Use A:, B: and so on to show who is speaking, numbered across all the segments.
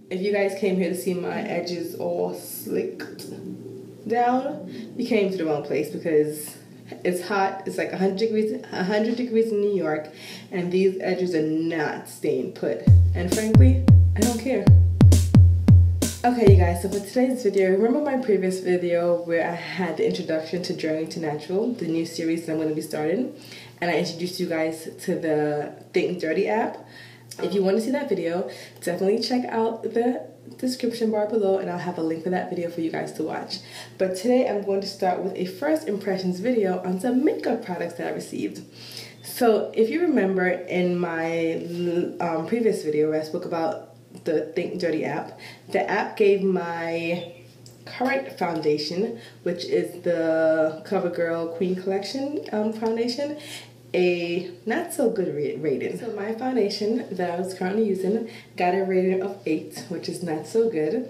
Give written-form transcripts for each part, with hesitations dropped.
A: If you guys came here to see my edges all slicked down, you came to the wrong place because it's hot. It's like 100 degrees in New York, and these edges are not staying put. And frankly, I don't care. Okay, you guys, so for today's video, remember my previous video where I had the introduction to Journey to Natural, the new series that I'm going to be starting, and I introduced you guys to the Think Dirty app. If you want to see that video, definitely check out the description bar below, and I'll have a link for that video for you guys to watch. But today I'm going to start with a first impressions video on some makeup products that I received. So if you remember in my previous video where I spoke about the Think Dirty app, the app gave my current foundation, which is the CoverGirl Queen Collection foundation, a not so good rating. So my foundation that I was currently using got a rating of 8, which is not so good.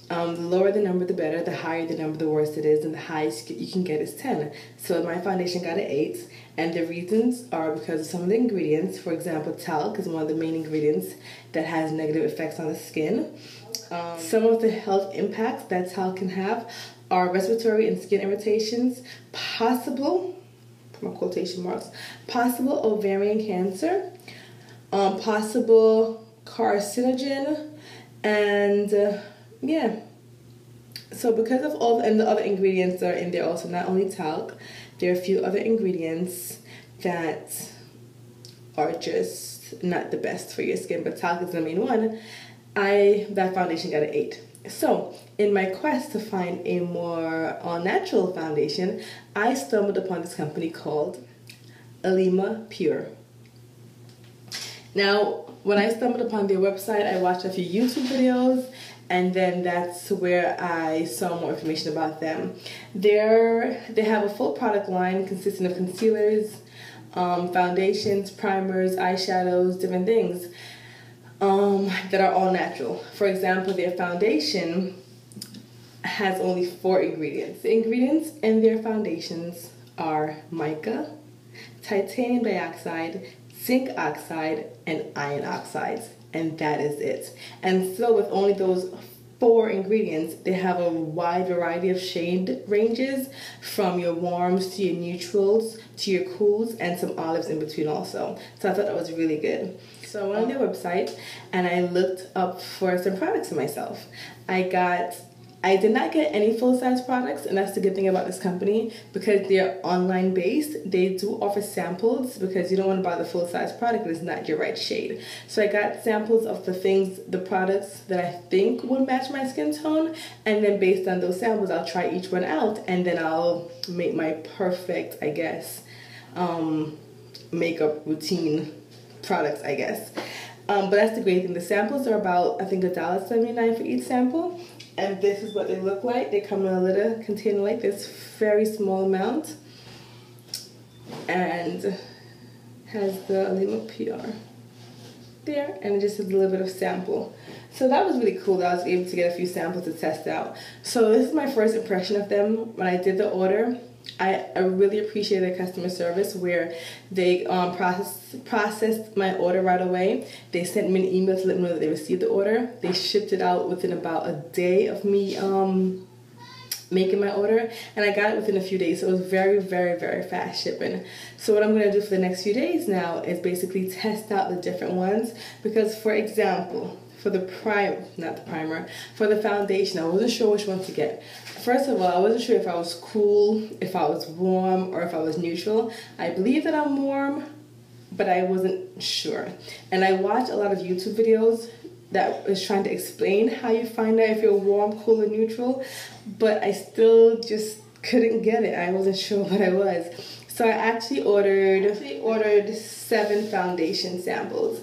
A: The lower the number, the better. The higher the number, the worse it is, and the highest you can get is 10. So my foundation got an 8, and the reasons are because of some of the ingredients. For example, talc is one of the main ingredients that has negative effects on the skin. Some of the health impacts that talc can have are respiratory and skin irritations, possible, my quotation marks, possible ovarian cancer, possible carcinogen, and yeah. So because of all and the other ingredients that are in there also, not only talc, there are a few other ingredients that are just not the best for your skin, but talc is the main one. That foundation got an 8. So, in my quest to find a more all-natural foundation, I stumbled upon this company called Alima Pure. Now, when I stumbled upon their website, I watched a few YouTube videos, and then that's where I saw more information about them. They have a full product line consisting of concealers, foundations, primers, eyeshadows, different things that are all natural. For example, their foundation has only 4 ingredients. The ingredients in their foundations are mica, titanium dioxide, zinc oxide, and iron oxides, and that is it. And so with only those 4 ingredients, they have a wide variety of shade ranges, from your warms to your neutrals to your cools, and some olives in between also. So I thought that was really good. So I went on their website and I looked up for some products for myself. I did not get any full-size products, and that's the good thing about this company, because they're online based. They do offer samples because you don't want to buy the full-size product if it's not your right shade. So I got samples of the products that I think would match my skin tone, and then based on those samples, I'll try each one out, and then I'll make my perfect, I guess, makeup routine products, I guess. But that's the great thing. The samples are about, I think, $1.79 for each sample. And this is what they look like. They come in a little container like this, very small amount. And has the Alima Pure there, and just a little bit of sample. So that was really cool that I was able to get a few samples to test out. So this is my first impression of them. When I did the order, I really appreciate their customer service, where they processed my order right away. They sent me an email to let me know that they received the order. They shipped it out within about a day of me making my order, and I got it within a few days. So it was very, very, very fast shipping. So what I'm going to do for the next few days now is basically test out the different ones, because for example, for the for the foundation, I wasn't sure which one to get. First of all, I wasn't sure if I was cool, if I was warm, or if I was neutral. I believe that I'm warm, but I wasn't sure. And I watched a lot of YouTube videos that was trying to explain how you find out if you're warm, cool, or neutral, but I still just couldn't get it. I wasn't sure what I was. So I actually ordered 7 foundation samples.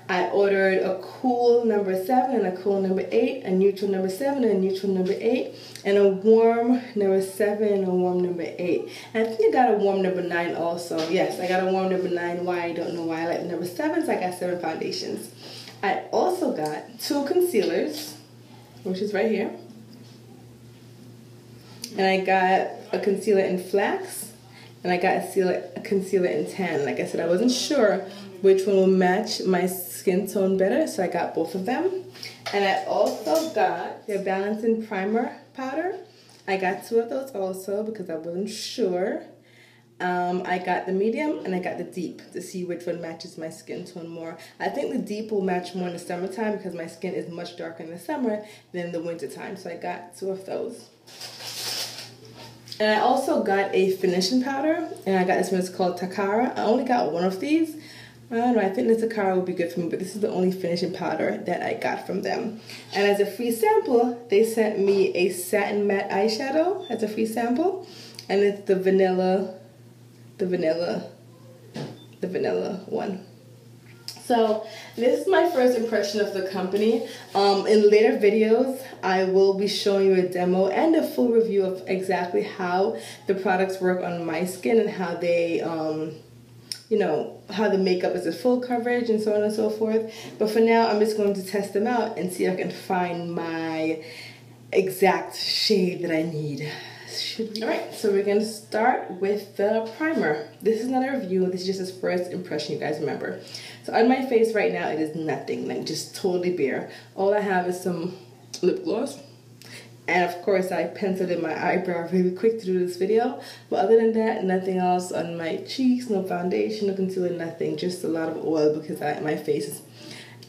A: I ordered a cool number 7 and a cool number 8, a neutral number 7 and a neutral number 8, and a warm number 7 and a warm number 8. And I think I got a warm number 9 also. Yes, I got a warm number 9. Why? I don't know why I like the number 7, so I got 7 foundations. I also got 2 concealers, which is right here. And I got a concealer in flax, and I got a concealer in tan. Like I said, I wasn't sure which one will match my skin tone better, so I got both of them. And I also got their Balancing Primer Powder. I got 2 of those also because I wasn't sure. I got the medium and I got the deep to see which one matches my skin tone more. I think the deep will match more in the summertime because my skin is much darker in the summer than the winter time. So I got 2 of those. And I also got a finishing powder, and I got this one. It's called Takara. I only got 1 of these. I don't know, I think the Takara would be good for me, but this is the only finishing powder that I got from them. And as a free sample, they sent me a satin matte eyeshadow as a free sample, and it's the vanilla one. So this is my first impression of the company. In later videos, I will be showing you a demo and a full review of exactly how the products work on my skin and how they, you know, how the makeup is a full coverage and so on and so forth. But for now, I'm just going to test them out and see if I can find my exact shade that I need. Alright, so we're going to start with the primer. This is not a review, this is just a first impression, you guys remember. So on my face right now, it is nothing, like just totally bare. All I have is some lip gloss. And of course, I penciled in my eyebrow really quick to do this video. But other than that, nothing else on my cheeks, no foundation, no concealer, nothing. Just a lot of oil because my face is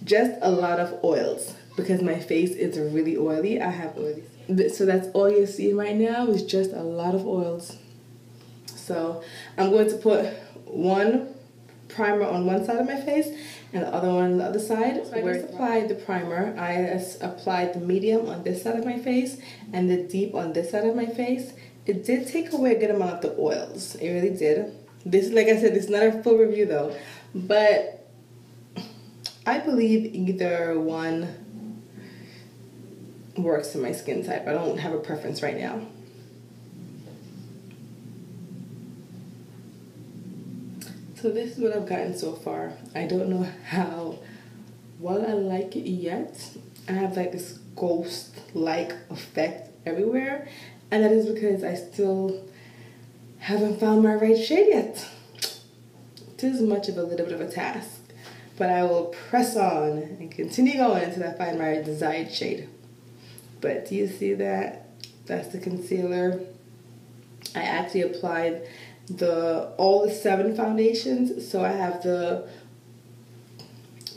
A: just a lot of oils. Because my face is really oily, I have oily. So that's all you're seeing right now is just a lot of oils. So I'm going to put one primer on one side of my face and the other one on the other side. So I just applied the primer. I applied the medium on this side of my face and the deep on this side of my face. It did take away a good amount of the oils. It really did. This, like I said, this is not a full review though. But I believe either one works in my skin type. I don't have a preference right now. So this is what I've gotten so far. I don't know how well I like it yet. I have like this ghost-like effect everywhere, and that is because I still haven't found my right shade yet. It is much of a little bit of a task, but I will press on and continue going until I find my desired shade. But do you see that? That's the concealer. I actually applied all the 7 foundations. So I have the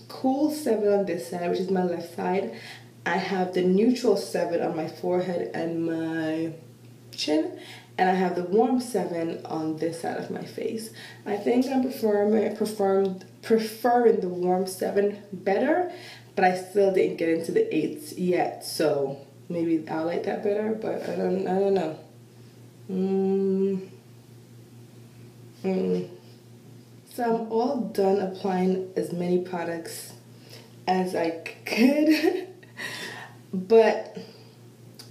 A: Cool 7 on this side, which is my left side. I have the Neutral 7 on my forehead and my chin. And I have the Warm 7 on this side of my face. I think I'm preferring the Warm 7 better, but I still didn't get into the 8s yet. So maybe I'll like that better, but I don't know. So I'm all done applying as many products as I could. But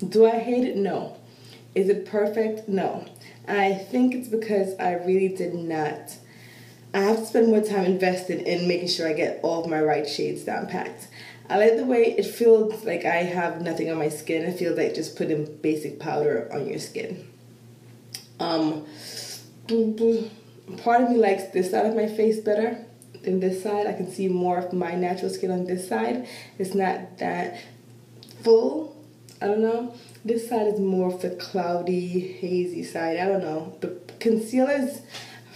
A: do I hate it? No. Is it perfect? No. I think it's because I really did not. I have to spend more time invested in making sure I get all of my right shades down packed. I like the way it feels like I have nothing on my skin. It feels like just putting basic powder on your skin. Part of me likes this side of my face better than this side. I can see more of my natural skin on this side. It's not that full. I don't know. This side is more of the cloudy, hazy side. I don't know. The concealers,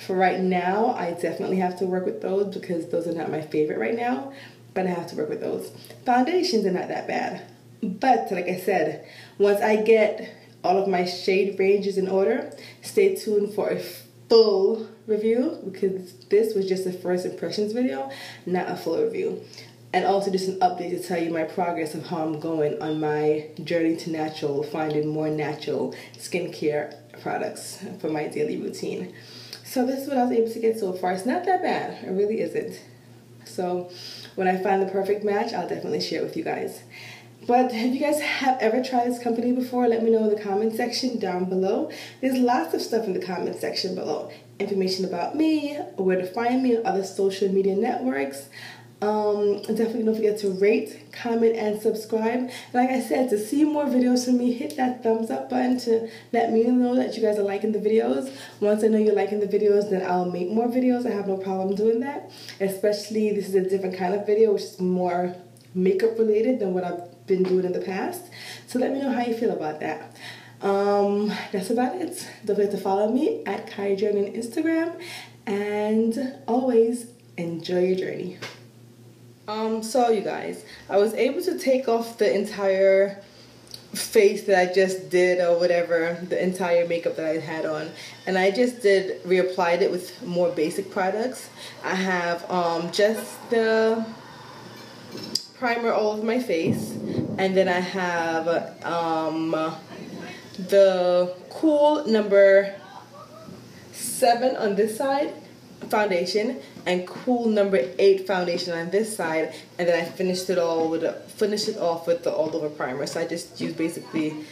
A: for right now, I definitely have to work with those because those are not my favorite right now. But I have to work with those. Foundations are not that bad. But, like I said, once I get all of my shade ranges in order, stay tuned for a full review because this was just a first impressions video, not a full review. And also just an update to tell you my progress of how I'm going on my journey to natural, finding more natural skincare products for my daily routine. So this is what I was able to get so far. It's not that bad. It really isn't. So when I find the perfect match, I'll definitely share it with you guys. But if you guys have ever tried this company before, let me know in the comment section down below. There's lots of stuff in the comment section below. Information about me, where to find me on other social media networks, Definitely don't forget to rate, comment, and subscribe. And like I said, to see more videos from me, hit that thumbs up button to let me know that you guys are liking the videos. Once I know you're liking the videos, then I'll make more videos. I have no problem doing that. Especially, this is a different kind of video, which is more makeup related than what I've been doing in the past. So let me know how you feel about that. That's about it. Don't forget to follow me at Kaijern on Instagram. And always enjoy your journey. So you guys, I was able to take off the entire face that I just did or whatever, the entire makeup that I had on, and I just reapplied it with more basic products. I have just the primer all over my face, and then I have the Cool number 7 on this side foundation and Cool number 8 foundation on this side, and then I finished it off with the all over primer. So I just used basically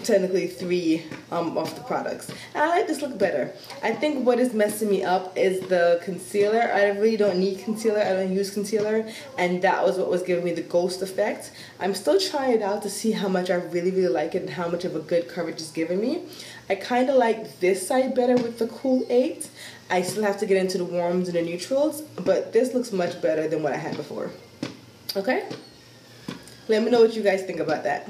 A: technically 3 of the products, and I like this look better. I think what is messing me up is the concealer. I really don't need concealer. I don't use concealer, and that was what was giving me the ghost effect. I'm still trying it out to see how much I really like it and how much of a good coverage it's giving me. I kind of like this side better with the Cool 8. I still have to get into the warms and the neutrals, but this looks much better than what I had before. Okay? Let me know what you guys think about that.